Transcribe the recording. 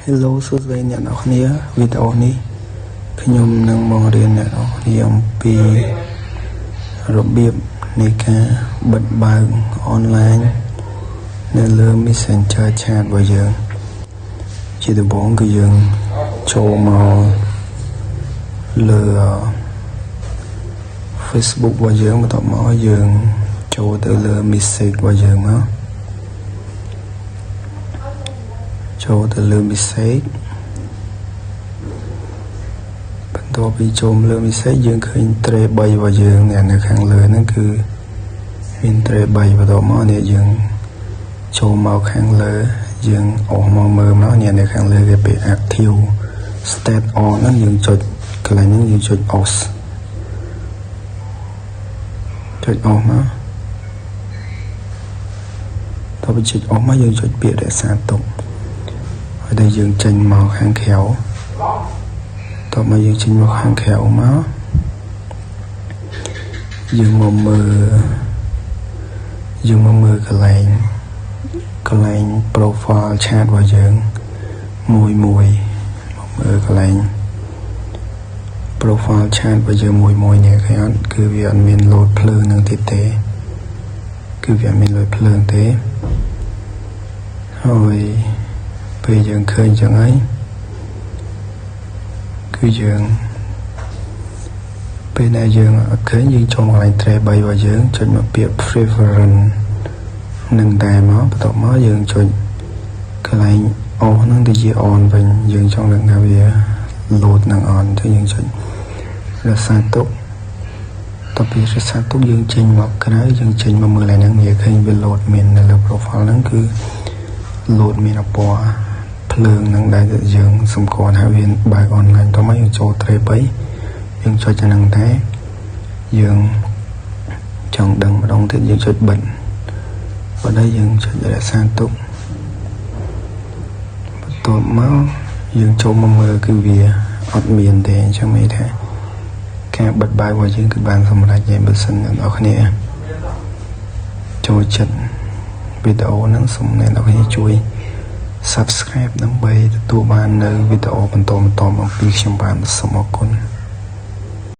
Hello សួស្តីអ្នកនរគ្នាវីដេអូនេះខ្ញុំនឹងបង្រៀនអ្នកនរគ្នាអំពីរបៀបនៃការបិទបើកអនឡាញនៅលើ Messenger Chat របស់យើងជាដំបូងគឺយើងចូលមកលើ Facebook របស់យើងបន្ទាប់មកយើងចូលទៅលើ Message របស់យើងមកចូលទៅលើ Message បន្ទាប់ពីចូលលើ Message យើងឃើញ tray 3របស់យើងនៅខាងលើហ្នឹងគឺមាន tray 3បន្ទាប់មកនេះយើងចូលមកខាងលើយើងអស់មកមើលមកនេះនៅខាងលើគេពាក្យ active state on ហ្នឹងយើងចុចកន្លែងហ្នឹងយើងចុច off ចុច off មកតទៅចុច off មកយើងចុចពាក្យរក្សាទុកហើយតែយើងចេញមកខាងក្រៅតមកយើងចេញមកខាងក្រៅមកយើងមកមើលកន្លែង profile chat របស់យើងមួយមើលកន្លែង profile chat របស់យើងមួយនេះឃើញអត់គឺវាអត់មាន load ភ្លើងនឹងទៀតទេគឺវាអត់មាន load ភ្លើងទេហើយពេលយើងឃើញចឹងហើយគឺយើងពេលដែលយើងអត់ឃើញយើងចូលមកកន្លែង tray 3របស់យើងចុចមកពាក្យ preference នឹងតែមកបន្ទាប់មកយើងចុចកន្លែង off ហ្នឹងទៅជា on វិញយើងចង់ដឹងថាវា load នឹង on ទៅយើងចុចរក្សាទុកតទៅពីរក្សាទុកយើងចេញមកក្រៅយើងចេញមកមើលឡើងហ្នឹងវាឃើញវា load មាននៅលើ profile ហ្នឹងគឺ load មានពណ៌ភ្លើងនឹងដែលយើងសម្គាល់ថាវាបើក online តោះមកយើងចូល tray 3យើងចុចទៅនឹងតែយើងចង់ដឹងម្ដងទៀតយើងចុចបិទបើđâyយើងចុចរក្សាទុកបន្ទាប់មកយើងចូលមកមើលគឺវាអត់មានទេអញ្ចឹងមានថាការបិទបើករបស់យើងគឺបានសម្រេចហើយបើសិនអ្នកនរគ្នាចូលចិត្តវីដេអូហ្នឹងសូមអ្នកនរគ្នាជួយ Subscribe ដើម្បីទទួលបាននៅវីដេអូបន្តអំពីខ្ញុំបានសូមអរគុណ